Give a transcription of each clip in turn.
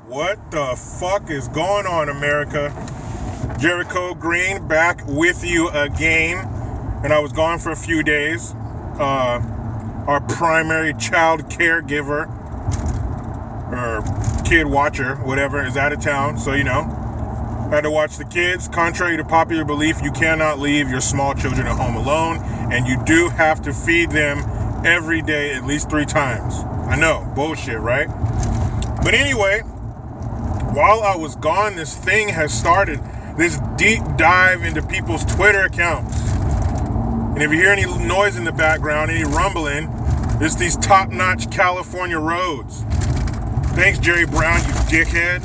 What the fuck is going on, America? Jericho Green back with you again. And I was gone for a few days. Our primary child caregiver, or kid watcher, whatever, is out of town. So, I had to watch the kids. Contrary to popular belief, you cannot leave your small children at home alone. And you do have to feed them every day at least 3 times. I know, bullshit, right? But anyway, while I was gone, this thing has started, this deep dive into people's Twitter accounts. And if you hear any noise in the background, any rumbling, it's these top-notch California roads. Thanks, Jerry Brown, you dickhead.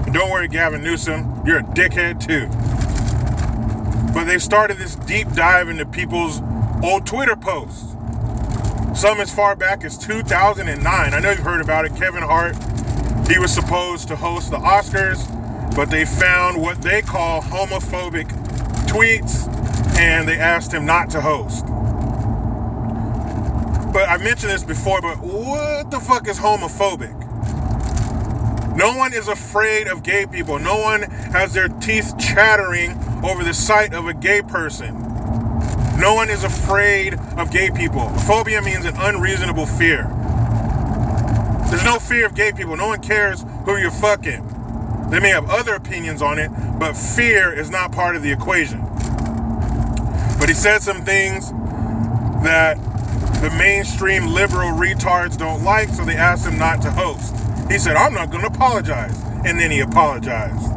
And don't worry, Gavin Newsom, you're a dickhead too. But they've started this deep dive into people's old Twitter posts. Some as far back as 2009. I know you've heard about it. Kevin Hart, he was supposed to host the Oscars, but they found what they call homophobic tweets, and they asked him not to host. But I mentioned this before, but what the fuck is homophobic? No one is afraid of gay people. No one has their teeth chattering over the sight of a gay person. No one is afraid of gay people. Phobia means an unreasonable fear. There's no fear of gay people. No one cares who you're fucking. They may have other opinions on it, but fear is not part of the equation. But he said some things that the mainstream liberal retards don't like, so they asked him not to host. He said, I'm not going to apologize. And then he apologized.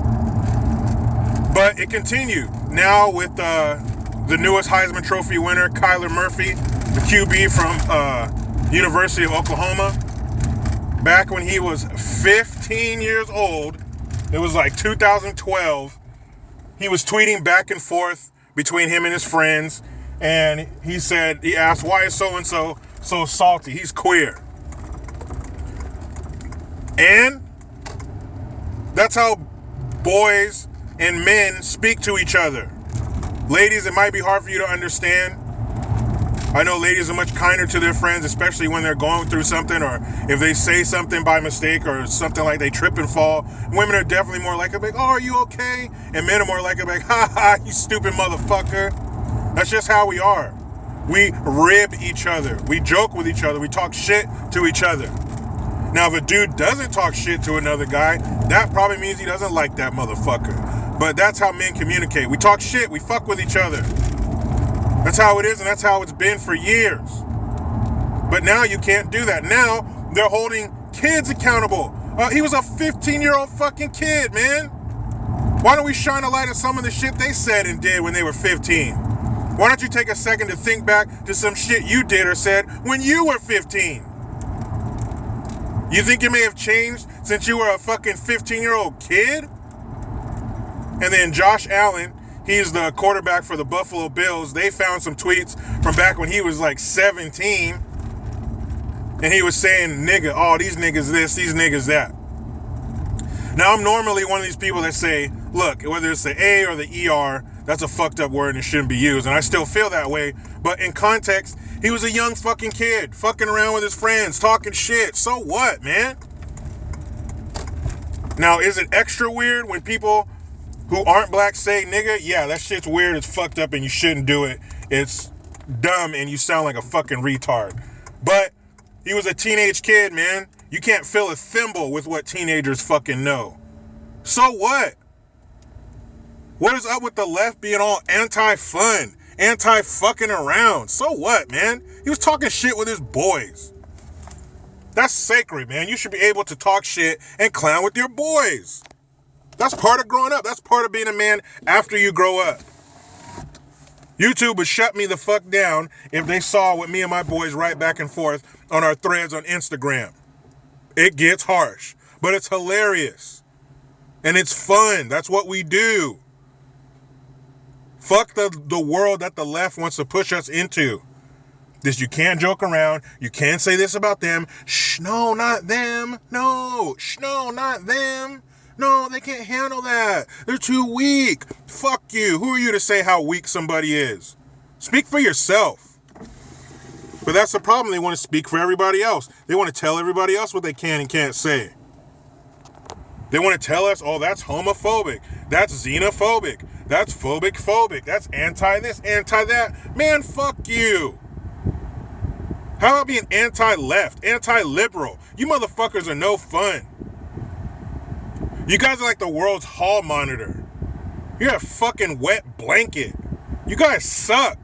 But it continued. Now with the newest Heisman Trophy winner, Kyler Murphy, the QB from University of Oklahoma. Back when he was 15 years old, it was like 2012, he was tweeting back and forth between him and his friends, and he asked, why is so-and-so so salty? He's queer. And that's how boys and men speak to each other. Ladies, it might be hard for you to understand. I know ladies are much kinder to their friends, especially when they're going through something, or if they say something by mistake or something like they trip and fall. Women are definitely more likely to be like, oh, are you okay? And men are more likely to be like, ha ha, you stupid motherfucker. That's just how we are. We rib each other. We joke with each other. We talk shit to each other. Now, if a dude doesn't talk shit to another guy, that probably means he doesn't like that motherfucker. But that's how men communicate. We talk shit. We fuck with each other. That's how it is, and that's how it's been for years. But now you can't do that. Now they're holding kids accountable. He was a 15-year-old fucking kid, man. Why don't we shine a light on some of the shit they said and did when they were 15? Why don't you take a second to think back to some shit you did or said when you were 15? You think you may have changed since you were a fucking 15-year-old kid? And then Josh Allen, he's the quarterback for the Buffalo Bills. They found some tweets from back when he was like 17. And he was saying, nigga, oh, these niggas this, these niggas that. Now, I'm normally one of these people that say, look, whether it's the A or the ER, that's a fucked up word and it shouldn't be used. And I still feel that way. But in context, he was a young fucking kid, fucking around with his friends, talking shit. So what, man? Now, is it extra weird when people who aren't black say nigga? Yeah, that shit's weird, it's fucked up, and you shouldn't do it. It's dumb, and you sound like a fucking retard. But he was a teenage kid, man. You can't fill a thimble with what teenagers fucking know. So what? What is up with the left being all anti-fun, anti-fucking around? So what, man? He was talking shit with his boys. That's sacred, man. You should be able to talk shit and clown with your boys. That's part of growing up. That's part of being a man after you grow up. YouTube would shut me the fuck down if they saw what me and my boys write back and forth on our threads on Instagram. It gets harsh, but it's hilarious. And it's fun. That's what we do. Fuck the world that the left wants to push us into. This, you can't joke around. You can't say this about them. Shh, no, not them. No, shh, no, not them. No, they can't handle that. They're too weak. Fuck you. Who are you to say how weak somebody is? Speak for yourself. But that's the problem. They want to speak for everybody else. They want to tell everybody else what they can and can't say. They want to tell us, oh, that's homophobic, that's xenophobic, that's phobic, that's anti-this, anti-that. Man, fuck you. How about being anti-left, anti-liberal? You motherfuckers are no fun. You guys are like the world's hall monitor. You're a fucking wet blanket. You guys suck.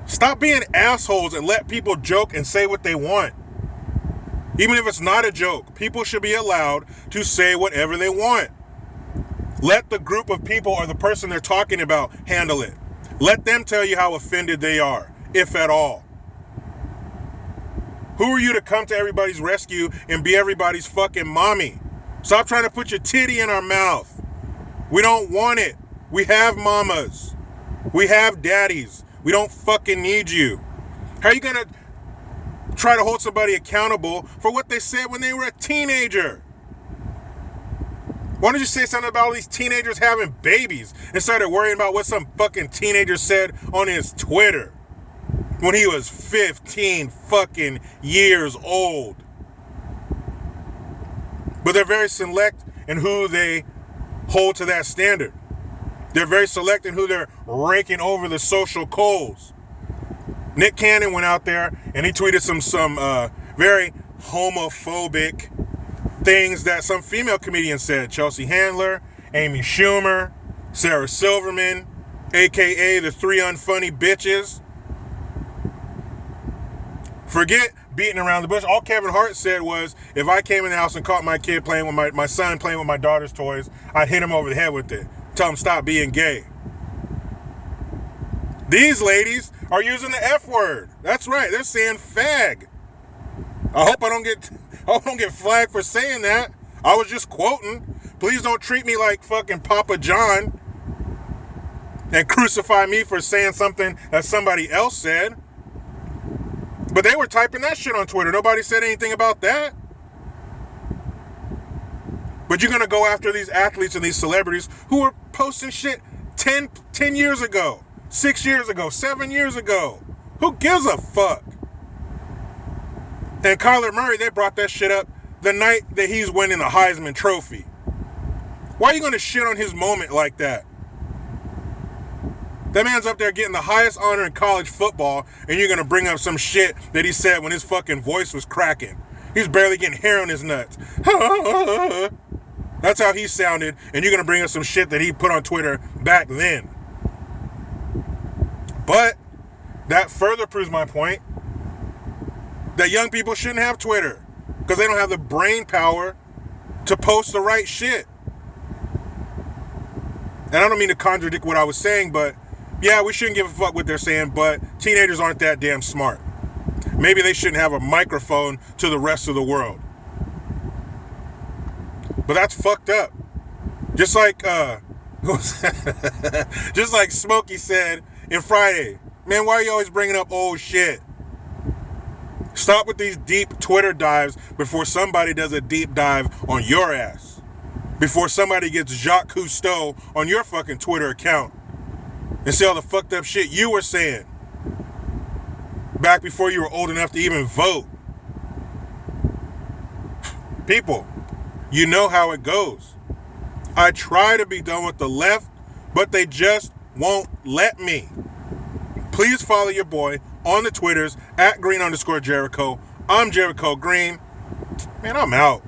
Stop being assholes and let people joke and say what they want. Even if it's not a joke, people should be allowed to say whatever they want. Let the group of people or the person they're talking about handle it. Let them tell you how offended they are, if at all. Who are you to come to everybody's rescue and be everybody's fucking mommy? Stop trying to put your titty in our mouth. We don't want it. We have mamas. We have daddies. We don't fucking need you. How are you gonna try to hold somebody accountable for what they said when they were a teenager? Why don't you say something about all these teenagers having babies instead of worrying about what some fucking teenager said on his Twitter when he was 15 fucking years old? But they're very select in who they hold to that standard. They're very select in who they're raking over the social coals. Nick Cannon went out there and he tweeted some very homophobic things that some female comedians said. Chelsea Handler, Amy Schumer, Sarah Silverman, aka the three unfunny bitches. Forget beating around the bush. All Kevin Hart said was, if I came in the house and caught my kid playing with my son playing with my daughter's toys, I'd hit him over the head with it. Tell him stop being gay. These ladies are using the F word. That's right. They're saying fag. I hope I don't get flagged for saying that. I was just quoting. Please don't treat me like fucking Papa John and crucify me for saying something that somebody else said. But they were typing that shit on Twitter. Nobody said anything about that. But you're going to go after these athletes and these celebrities who were posting shit 10 years ago, 6 years ago, 7 years ago. Who gives a fuck? And Kyler Murray, they brought that shit up the night that he's winning the Heisman Trophy. Why are you going to shit on his moment like that? That man's up there getting the highest honor in college football, and you're going to bring up some shit that he said when his fucking voice was cracking. He's barely getting hair on his nuts. That's how he sounded, and you're going to bring up some shit that he put on Twitter back then. But that further proves my point that young people shouldn't have Twitter because they don't have the brain power to post the right shit. And I don't mean to contradict what I was saying, but yeah, we shouldn't give a fuck what they're saying, but teenagers aren't that damn smart. Maybe they shouldn't have a microphone to the rest of the world. But that's fucked up. Just like just like Smokey said in Friday, man, why are you always bringing up old shit? Stop with these deep Twitter dives before somebody does a deep dive on your ass. Before somebody gets Jacques Cousteau on your fucking Twitter account and see all the fucked up shit you were saying back before you were old enough to even vote. People, you know how it goes. I try to be done with the left, but they just won't let me. Please follow your boy on the Twitters at @Green_Jericho. I'm Jericho Green. Man, I'm out.